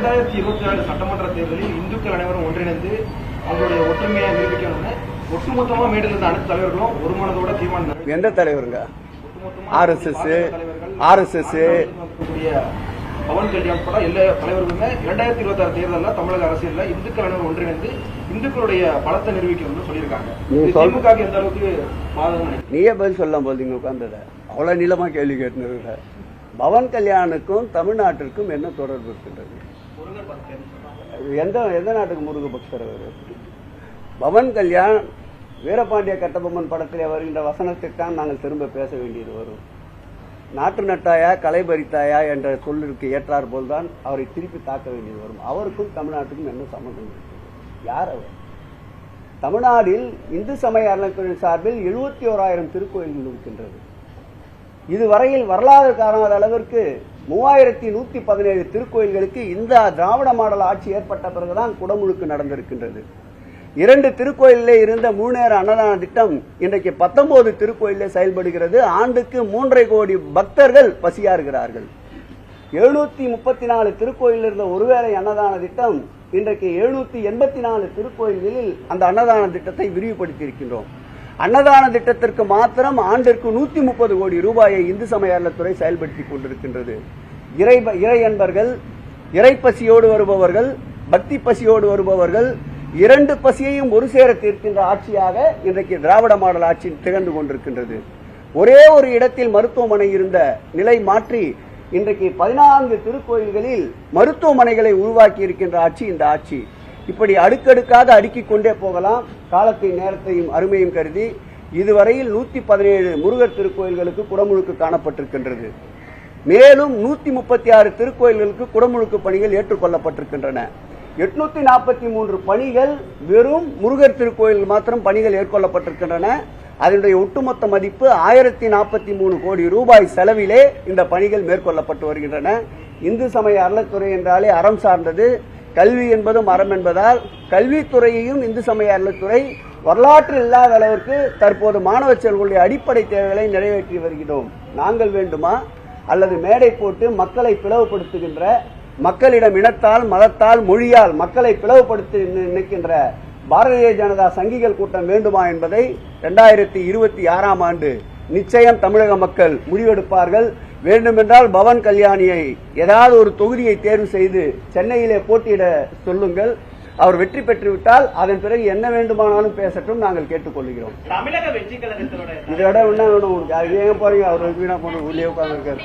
2024 சட்டமன்ற தேர்தலில் இந்துக்கள் அனைவரும் ஒன்றிணைந்து அவங்களுடைய ஒற்றுமையை நிரூபிக்கணும்னு ஒட்டுமொத்தமா மேடையில் இருந்த அனைத்து தலைவர்களும் ஒரு மனதோட தீர்மானம். எந்த தலைவருங்க? ஆர்எஸ்எஸ் பவன் கல்யாண் உட்பட எல்லா தலைவர்களுமே 2026 தேர்தலில் தமிழக அரசியல்ல இந்துக்கள் அனைவரும் ஒன்றிணைந்து இந்துக்களுடைய பலத்தை நிரூபிக்கணும்னு சொல்லியிருக்காங்க. திமுக எந்த அளவுக்கு நீயே பதில் சொல்லலாம் போது இங்க உட்கார்ந்தத அவ்வளவு நீளமா கேள்வி கேட்டு. பவன் கல்யாணுக்கும் தமிழ்நாட்டிற்கும் என்ன தொடர்பு இருக்கின்றது? எந்த நாட்டுக்கு முருக பக்தர் அவர்? பவன் கல்யாண் வீரபாண்டிய கட்டபொம்மன் படத்திலே வருகின்ற வசனத்தை தான் நாங்கள் திரும்ப பேச வேண்டியது வரும். நாட்டு நட்டாயா களை பறித்தாயா என்ற சொல்லிற்கு ஏற்றார் போல்தான் அவரை திருப்பி தாக்க வேண்டியது வரும். அவருக்கும் தமிழ்நாட்டுக்கும் என்ன சம்பந்தம் இருக்கு? யார் அவர்? தமிழ்நாட்டில் இந்து சமய அறநிலையத்துறை சார்பில் 71,000 திருக்கோயில்கள் இருக்கின்றது. இதுவரையில் வரலாறு காணாத அளவிற்கு 3117 திருக்கோயில்களுக்கு இந்த திராவிட மாடல் ஆட்சி ஏற்பட்ட பிறகுதான் குடமுழுக்கு நடந்திருக்கின்றது. 2 திருக்கோயிலே இருந்த 3 நேர அன்னதான திட்டம் இன்றைக்கு 19 திருக்கோயிலே செயல்படுகிறது. ஆண்டுக்கு 3.5 கோடி பக்தர்கள் பசியாறுகிறார்கள். 734 திருக்கோயில் இருந்த ஒருவேளை அன்னதான திட்டம் இன்றைக்கு 784 திருக்கோயில்களில் அந்த அன்னதான திட்டத்தை விரிவுபடுத்தி இருக்கின்றோம். அன்னதான திட்டத்திற்கு மாத்திரம் ஆண்டிற்கு 130 கோடி ரூபாயை இந்து சமய அறநிலையத்துறை செயல்படுத்திக் கொண்டிருக்கின்றது. இறை அன்பர்கள், இறை பசியோடு வருபவர்கள், பக்தி பசியோடு வருபவர்கள் 2 பசியையும் ஒரு சேர தீர்க்கின்ற ஆட்சியாக இன்றைக்கு திராவிட மாடல் ஆட்சி திகழ்ந்து கொண்டிருக்கின்றது. ஒரே ஒரு இடத்தில் மருத்துவமனை இருந்த நிலை மாற்றி இன்றைக்கு 14 திருக்கோயில்களில் மருத்துவமனைகளை உருவாக்கி இருக்கின்ற ஆட்சி இந்த ஆட்சி. இப்படி அடுக்கடுக்காக அடுக்கிக் கொண்டே போகலாம். காலத்தின் நேரத்தையும் அருமையும் கருதி இதுவரையில் 117 முருகர் திருக்கோயில்களுக்கு குடமுழுக்கு காணப்பட்டிருக்கின்றது. மேலும் 136 திருக்கோயில்களுக்கு குடமுழுக்கு பணிகள் ஏற்றுக்கொள்ளப்பட்டிருக்கின்றன. 843 பணிகள் வெறும் முருகர் திருக்கோயில் மாத்திரம் பணிகள் ஏற்கொள்ளப்பட்டிருக்கின்றன. அதனுடைய ஒட்டுமொத்த மதிப்பு 1043 கோடி ரூபாய் செலவிலே இந்த பணிகள் மேற்கொள்ளப்பட்டு வருகின்றன. இந்து சமய அறநிலையத்துறை என்றாலே அறம் சார்ந்தது, கல்வி என்பதும் அறம் என்பதால் கல்வித்துறையையும் இந்து சமய அறநிலையத்துறை வரலாற்றில் இல்லாத அளவிற்கு தற்போது மாணவ செல்வங்களுடைய அடிப்படை தேவைகளை நிறைவேற்றி வருகிறோம். நாங்கள் வேண்டுமா அல்லது மேடை போட்டு மக்களை பிளவுபடுத்துகின்ற, மக்களிடம் இனத்தால் மதத்தால் மொழியால் மக்களை பிளவுபடுத்தி நிற்கின்ற பாரதிய ஜனதா சங்கிகள் கூட்டம் வேண்டுமா என்பதை 2026 ஆண்டு நிச்சயம் தமிழக மக்கள் முடிவெடுப்பார்கள். வேண்டுமென்றால் பவன் கல்யாணியை ஏதாவது ஒரு தொகுதியை தேர்வு செய்து சென்னையிலே போட்டியிட சொல்லுங்கள். அவர் வெற்றி பெற்றுவிட்டால் அதன் பிறகு என்ன வேண்டுமானாலும் பேசட்டும், நாங்கள் கேட்டுக்கொள்கிறோம். தமிழக வெற்றி கழகத்தோட இதோட என்ன வேணும் உங்களுக்கு? அது ஏன் போறீங்க? அவர் வீணா போன உள்ளே உட்கார்ந்து இருக்காரு.